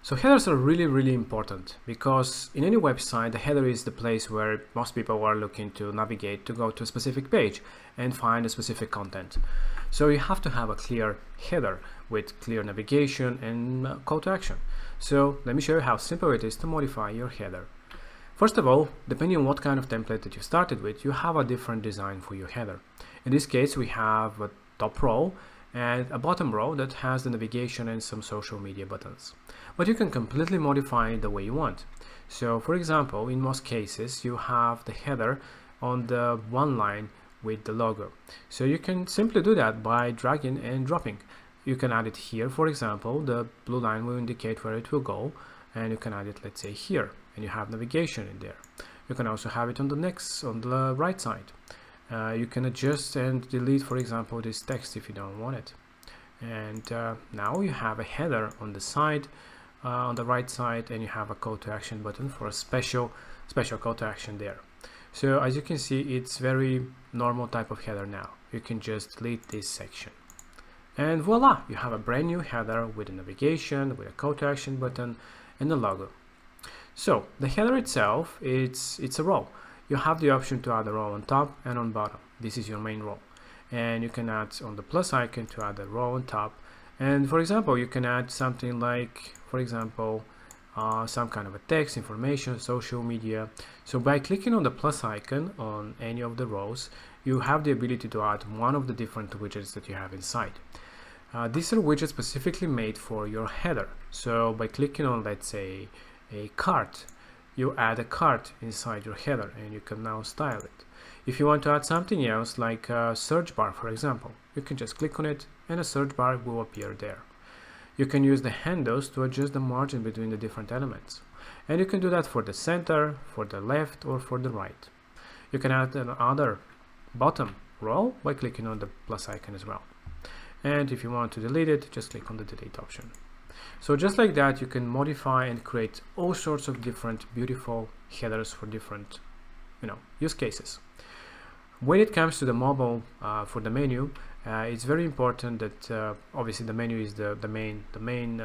So headers are really important because in any website, the header is the place where most people are looking to navigate to go to a specific page and find a specific content. So you have to have a clear header with clear navigation and call to action. So let me show you how simple it is to modify your header. First of all, depending on what kind of template that you started with, you have a different design for your header. In this case, we have a top row and a bottom row that has the navigation and some social media buttons. But you can completely modify it the way you want. So for example, in most cases, you have the header on the one line with the logo. So you can simply do that by dragging and dropping. You can add it here, for example, the blue line will indicate where it will go, and you can add it, let's say, here, and you have navigation in there. You can also have it on the right side. You can adjust and delete, for example, this text if you don't want it. And now you have a header on the side, on the right side, and you have a call to action button for a special call to action there. So as you can see, it's very normal type of header now. You can just delete this section. And voila, you have a brand new header with a navigation, with a call to action button and a logo. So the header itself, it's a row. You have the option to add a row on top and on bottom. This is your main row. And you can add on the plus icon to add a row on top. And for example, you can add something like, for example, some kind of a text, information, social media. So by clicking on the plus icon on any of the rows, you have the ability to add one of the different widgets that you have inside. These are widgets specifically made for your header. So by clicking on, let's say, a cart, you add a cart inside your header and you can now style it. If you want to add something else like a search bar, for example, you can just click on it and a search bar will appear there. You can use the handles to adjust the margin between the different elements. And you can do that for the center, for the left, or for the right. You can add another bottom row by clicking on the plus icon as well. And if you want to delete it, just click on the delete option. So just like that, you can modify and create all sorts of different beautiful headers for different, use cases. When it comes to the mobile, for the menu, it's very important that obviously the menu is the main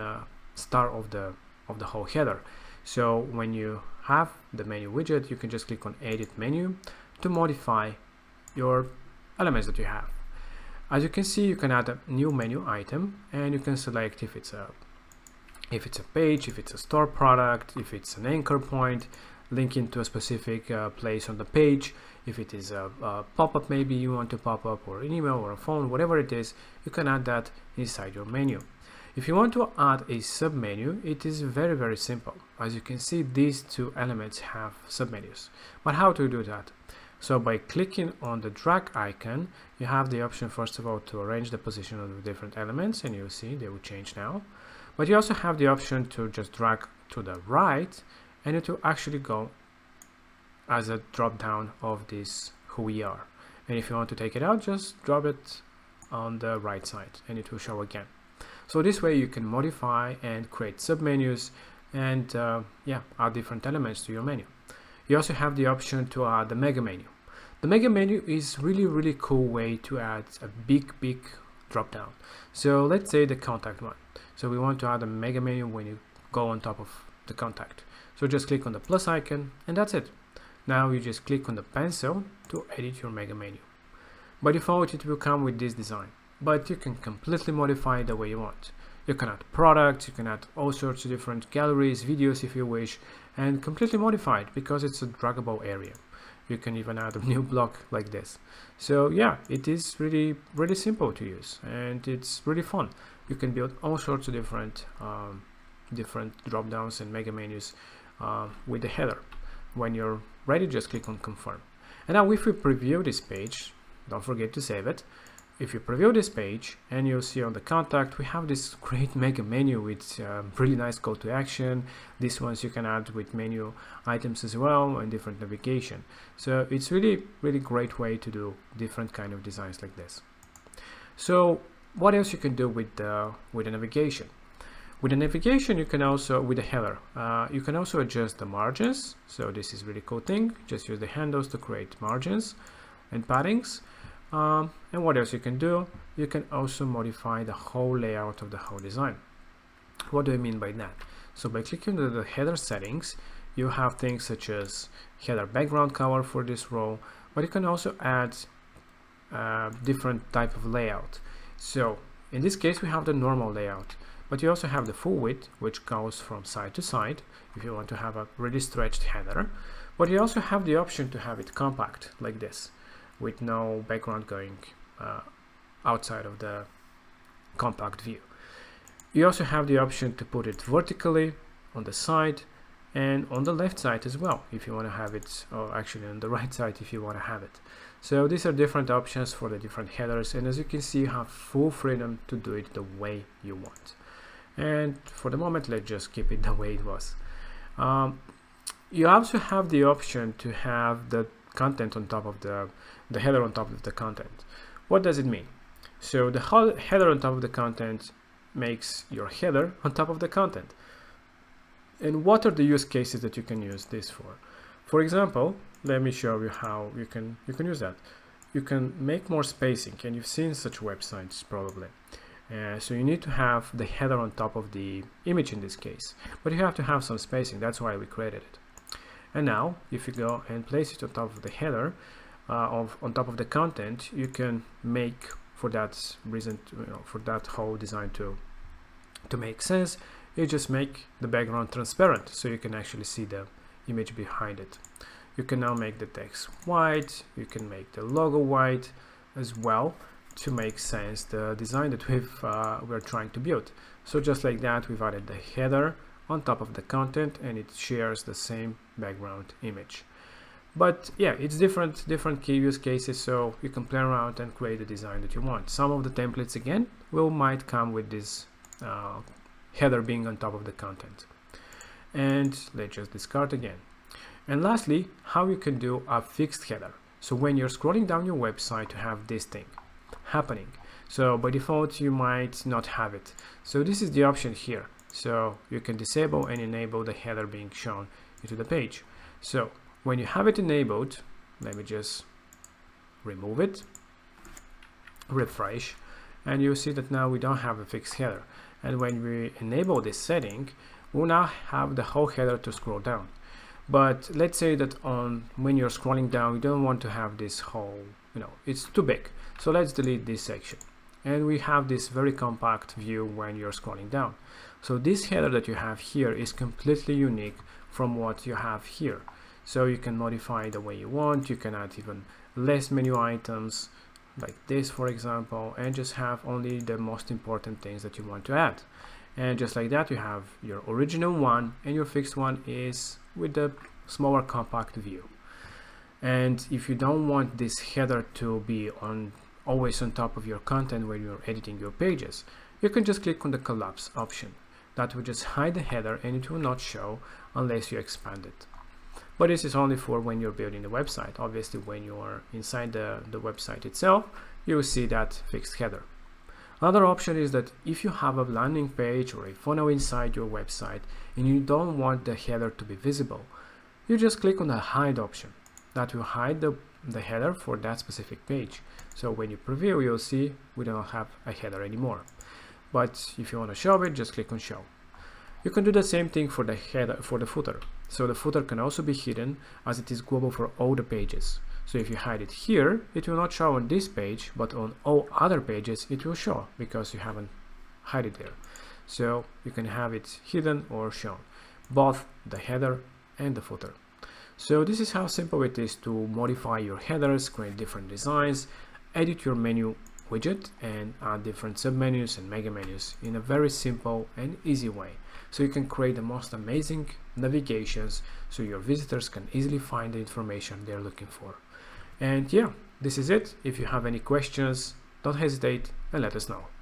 star of the whole header. So when you have the menu widget, you can just click on Edit Menu to modify your elements that you have. As you can see, you can add a new menu item, and you can select if it's a page, if it's a store product, if it's an anchor point linking to a specific place on the page, if it is a pop-up maybe you want to pop up, or an email or a phone, whatever it is, you can add that inside your menu. If you want to add a submenu, it is very simple. As you can see, these two elements have submenus. But how to do that? So by clicking on the drag icon, you have the option, first of all, to arrange the position of the different elements, and you'll see they will change now. But you also have the option to just drag to the right, and it will actually go as a drop down of this who we are. And if you want to take it out, just drop it on the right side and it will show again. So this way you can modify and create submenus and add different elements to your menu. You also have the option to add the mega menu. The mega menu is really cool way to add a big drop down. So let's say the contact one. So we want to add a mega menu when you go on top of the contact. So just click on the plus icon and that's it. Now you just click on the pencil to edit your mega menu. By default it will come with this design, but you can completely modify it the way you want. You can add products, you can add all sorts of different galleries, videos if you wish, and completely modify it because it's a draggable area. You can even add a new block like this. So yeah, it is really simple to use and it's really fun. You can build all sorts of different drop downs and mega menus with the header. When you're ready, just click on confirm. And now if we preview this page, don't forget to save it. If you preview this page and you'll see on the contact, we have this great mega menu with really nice call to action. These ones you can add with menu items as well and different navigation. So it's really great way to do different kind of designs like this. So what else you can do with the navigation? With the navigation, you can also, with the header, you can also adjust the margins. So this is really cool thing. Just use the handles to create margins and paddings. And what else you can do? You can also modify the whole layout of the whole design. What do I mean by that? So by clicking on the header settings, you have things such as header background color for this row, but you can also add different type of layout. So in this case we have the normal layout, but you also have the full width, which goes from side to side if you want to have a really stretched header, but you also have the option to have it compact like this with no background going outside of the compact view. You also have the option to put it vertically on the side and on the left side as well if you want to have it, or actually on the right side if you want to have it. So these are different options for the different headers, and as you can see you have full freedom to do it the way you want. And for the moment let's just keep it the way it was. You also have the option to have the content on top of the header on top of the content. What does it mean? So the header on top of the content makes your header on top of the content. And what are the use cases that you can use this for? For example, let me show you how you can use that. You can make more spacing, and you've seen such websites probably. So you need to have the header on top of the image in this case, but you have to have some spacing. That's why we created it. And now if you go and place it on top of the header on top of the content, you can make, for that reason, for that whole design to make sense, you just make the background transparent so you can actually see the image behind it. You can now make the text white, you can make the logo white as well to make sense the design that we're trying to build. So just like that, we've added the header on top of the content and it shares the same background image. But yeah, it's different key use cases, so you can play around and create the design that you want. Some of the templates again might come with this header being on top of the content. And let's just discard again. And lastly, how you can do a fixed header. So when you're scrolling down your website to have this thing happening. So by default you might not have it. So this is the option here. So you can disable and enable the header being shown into the page. So when you have it enabled, let me just remove it, refresh, and you'll see that now we don't have a fixed header. And when we enable this setting, we'll now have the whole header to scroll down. But let's say that when you're scrolling down, you don't want to have this whole, it's too big. So let's delete this section. And we have this very compact view when you're scrolling down. So this header that you have here is completely unique from what you have here. So you can modify it the way you want. You can add even less menu items like this, for example, and just have only the most important things that you want to add. And just like that, you have your original one, and your fixed one is with the smaller compact view. And if you don't want this header to be always on top of your content when you're editing your pages, you can just click on the collapse option. That will just hide the header and it will not show unless you expand it. But this is only for when you're building the website. Obviously, when you are inside the website itself, you will see that fixed header. Another option is that if you have a landing page or a funnel inside your website and you don't want the header to be visible, you just click on the hide option. That will hide the header for that specific page. So when you preview, you'll see we don't have a header anymore. But if you want to show it, just click on show. You can do the same thing for the header, for the footer. So the footer can also be hidden as it is global for all the pages. So if you hide it here, it will not show on this page, but on all other pages it will show because you haven't hide it there. So you can have it hidden or shown, both the header and the footer. So this is how simple it is to modify your headers, create different designs, edit your menu widget, and add different submenus and mega menus in a very simple and easy way. So you can create the most amazing navigations so your visitors can easily find the information they're looking for. And yeah, this is it. If you have any questions, don't hesitate and let us know.